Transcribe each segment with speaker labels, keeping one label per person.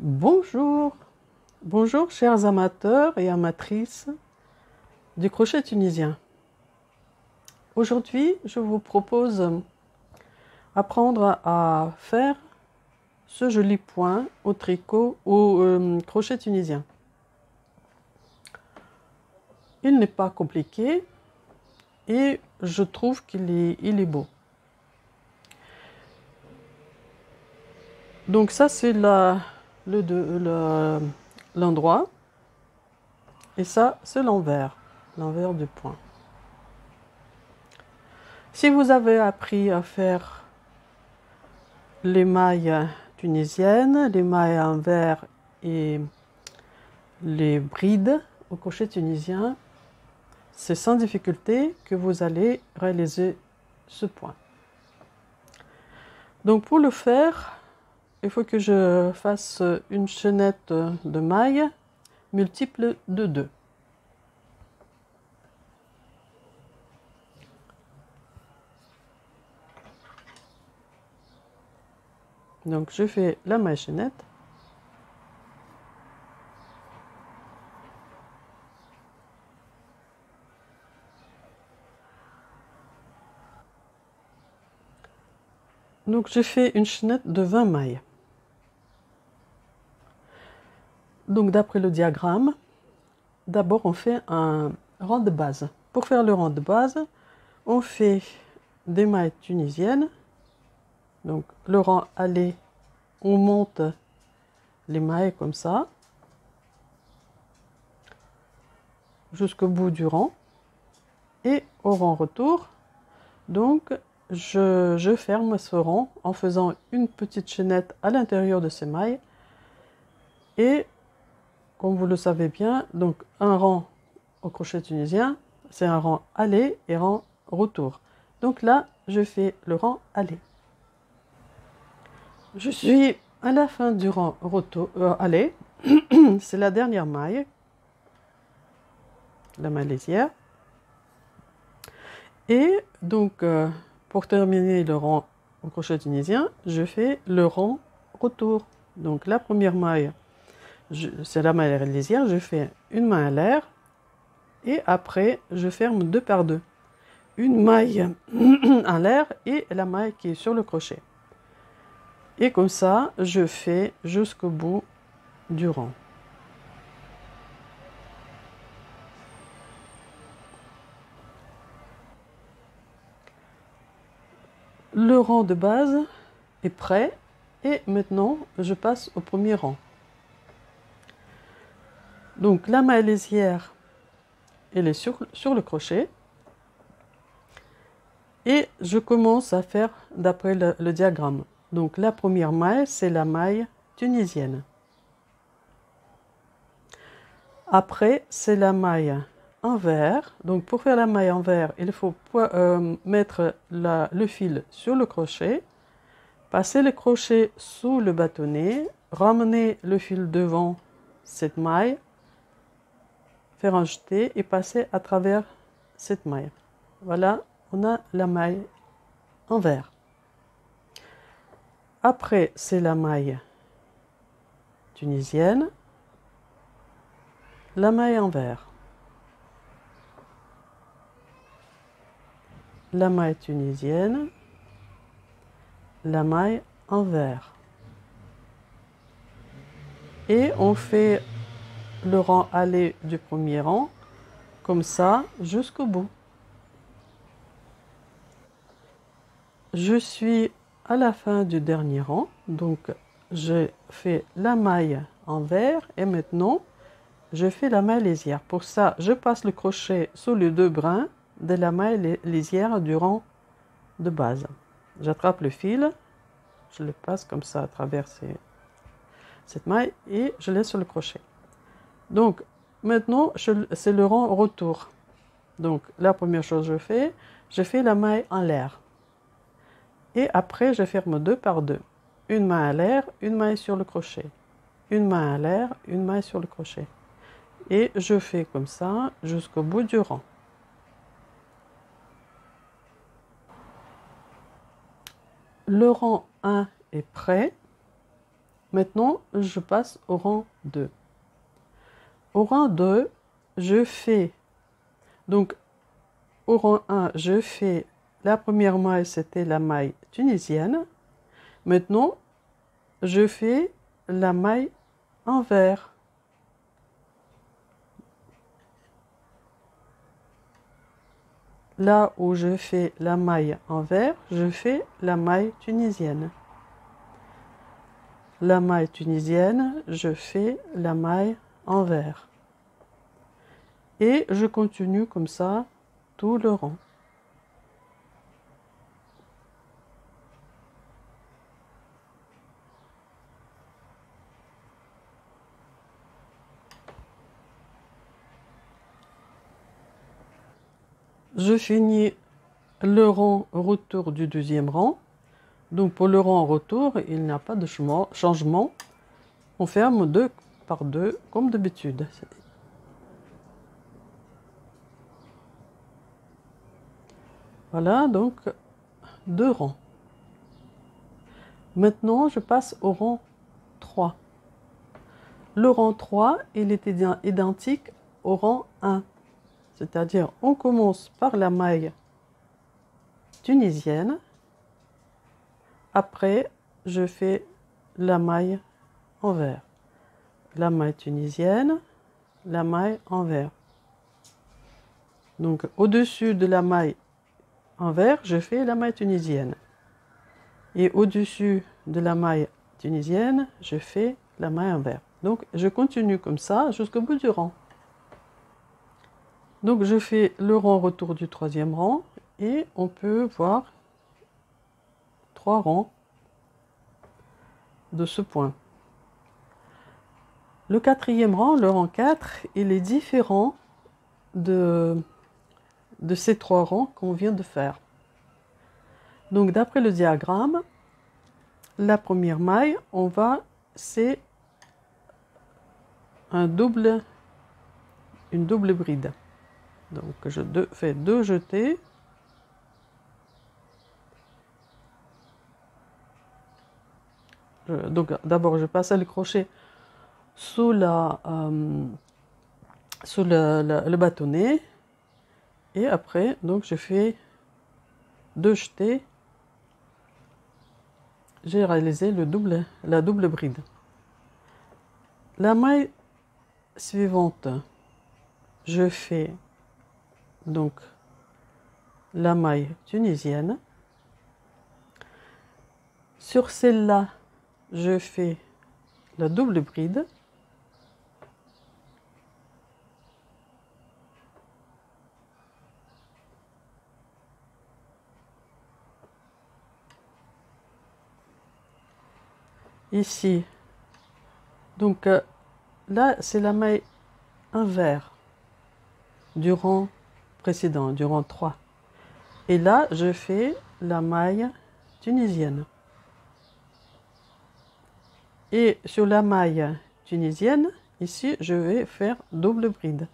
Speaker 1: Bonjour, bonjour chers amateurs et amatrices du crochet tunisien. Aujourd'hui, je vous propose d'apprendre à faire ce joli point au tricot, au crochet tunisien. Il n'est pas compliqué et je trouve qu'il est beau. Donc ça c'est l'endroit et ça c'est l'envers du point. Si vous avez appris à faire les mailles tunisiennes, les mailles à envers et les brides au crochet tunisien, c'est sans difficulté que vous allez réaliser ce point. Donc pour le faire, il faut que je fasse une chaînette de mailles multiple de 2. Donc je fais la maille chaînette. Donc je fais une chaînette de 20 mailles. Donc d'après le diagramme, d'abord on fait un rang de base. Pour faire le rang de base, on fait des mailles tunisiennes. Donc le rang aller, on monte les mailles comme ça jusqu'au bout du rang. Et au rang retour, donc je ferme ce rang en faisant une petite chaînette à l'intérieur de ces mailles. Et comme vous le savez bien, donc un rang au crochet tunisien, c'est un rang aller et rang retour. Donc là, je fais le rang aller. Je suis à la fin du rang retour, aller. C'est la dernière maille, la maille lisière. Et donc, pour terminer le rang au crochet tunisien, je fais le rang retour. Donc la première maille, c'est la maille lisière, je fais une maille à l'air et après je ferme 2 par 2. Une maille à l'air et la maille qui est sur le crochet. Et comme ça, je fais jusqu'au bout du rang. Le rang de base est prêt et maintenant je passe au premier rang. Donc la maille lisière, elle est sur le crochet et je commence à faire d'après le diagramme. Donc la première maille, c'est la maille tunisienne. Après, c'est la maille envers. Donc pour faire la maille envers, il faut mettre le fil sur le crochet, passer le crochet sous le bâtonnet, ramener le fil devant cette maille, faire un jeté et passer à travers cette maille. Voilà, on a la maille envers. Après, c'est la maille tunisienne, la maille envers, la maille tunisienne, la maille envers. Et on fait le rang aller du premier rang, comme ça, jusqu'au bout. Je suis à la fin du dernier rang, donc j'ai fait la maille envers et maintenant je fais la maille lisière. Pour ça, je passe le crochet sous les 2 brins de la maille lisière du rang de base. J'attrape le fil, je le passe comme ça à travers cette maille et je laisse sur le crochet. Donc maintenant, c'est le rang retour. Donc la première chose que je fais la maille en l'air. Et après, je ferme 2 par 2. Une maille à l'air, une maille sur le crochet. Une maille à l'air, une maille sur le crochet. Et je fais comme ça jusqu'au bout du rang. Le rang 1 est prêt. Maintenant, je passe au rang 2. Au rang 2, je fais, donc au rang 1, je fais la première maille, c'était la maille tunisienne. Maintenant, je fais la maille envers. Là où je fais la maille envers, je fais la maille tunisienne. La maille tunisienne, je fais la maille envers. Et je continue comme ça tout le rang. Je finis le rang retour du deuxième rang. Donc pour le rang retour, il n'y a pas de changement. On ferme 2 par 2 comme d'habitude. Voilà donc 2 rangs. Maintenant, je passe au rang 3. Le rang 3, il est identique au rang 1. C'est-à-dire, on commence par la maille tunisienne. Après, je fais la maille envers. La maille tunisienne, la maille envers. Donc, au-dessus de la maille envers, je fais la maille tunisienne. Et au-dessus de la maille tunisienne, je fais la maille envers. Donc, je continue comme ça jusqu'au bout du rang. Donc, je fais le rang retour du troisième rang et on peut voir 3 rangs de ce point. Le quatrième rang, le rang 4, il est différent de ces 3 rangs qu'on vient de faire. Donc, d'après le diagramme, la première maille, c'est une double bride. Donc, je fais 2 jetés. Donc, d'abord, je passe le crochet sous le bâtonnet. Et après, donc, je fais 2 jetés. J'ai réalisé la double bride. La maille suivante, je fais donc la maille tunisienne. Sur celle-là, je fais la double bride. Ici, donc là, c'est la maille envers du rang précédent, du rang 3. Et là, je fais la maille tunisienne. Et sur la maille tunisienne, ici, je vais faire double bride.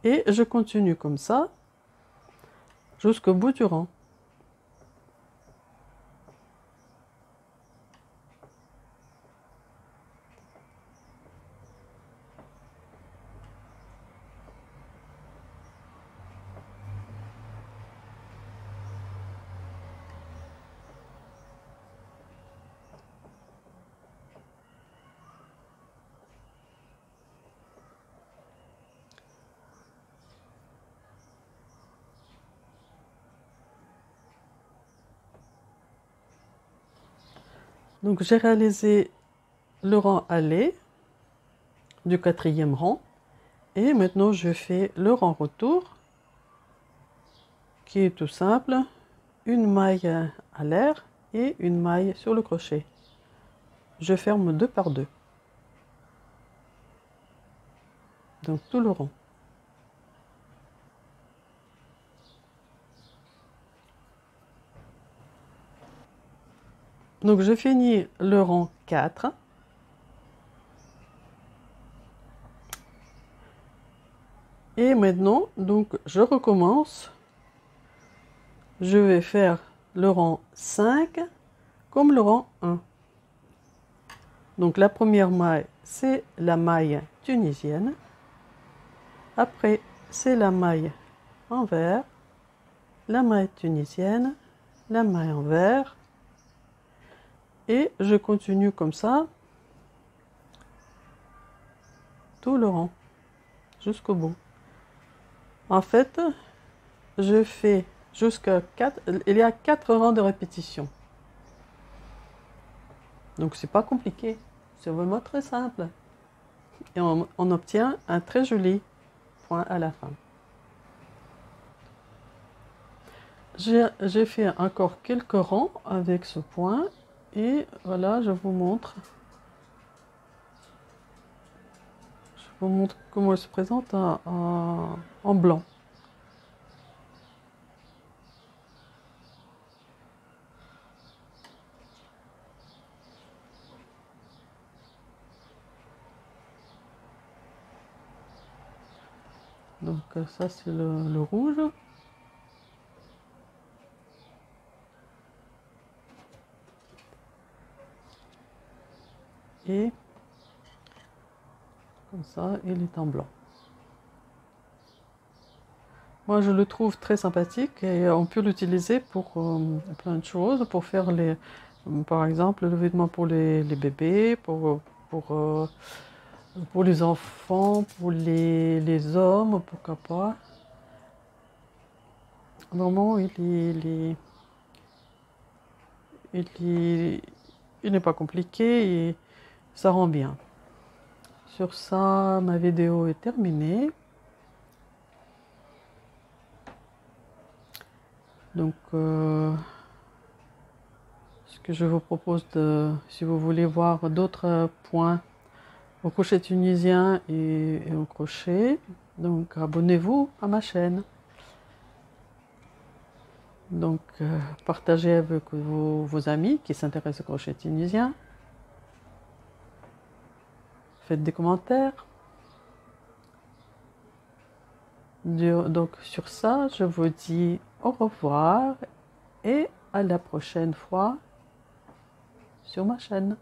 Speaker 1: Et je continue comme ça jusqu'au bout du rang. Donc j'ai réalisé le rang aller du quatrième rang et maintenant je fais le rang retour qui est tout simple, une maille à l'air et une maille sur le crochet. Je ferme 2 par 2. Donc tout le rang. Donc je finis le rang 4. Et maintenant, donc, je recommence. Je vais faire le rang 5 comme le rang 1. Donc, la première maille, c'est la maille tunisienne. Après, c'est la maille envers, la maille tunisienne, la maille envers. Et je continue comme ça, tout le rang, jusqu'au bout. En fait, je fais jusqu'à 4, il y a 4 rangs de répétition. Donc c'est pas compliqué, c'est vraiment très simple. Et on obtient un très joli point à la fin. J'ai fait encore quelques rangs avec ce point et voilà, je vous montre. Je vous montre comment elle se présente en blanc. Donc ça c'est le rouge. Et comme ça, il est en blanc. Moi, je le trouve très sympathique et on peut l'utiliser pour plein de choses, pour faire par exemple, le vêtement pour les bébés, pour les enfants, pour les hommes, pourquoi pas. Vraiment, il n'est pas compliqué et ça rend bien. Sur ça, ma vidéo est terminée. Donc, ce que je vous propose si vous voulez voir d'autres points au crochet tunisien et au crochet, donc abonnez-vous à ma chaîne. Donc, partagez avec vos amis qui s'intéressent au crochet tunisien. Faites des commentaires. Donc, sur ça, je vous dis au revoir et à la prochaine fois sur ma chaîne.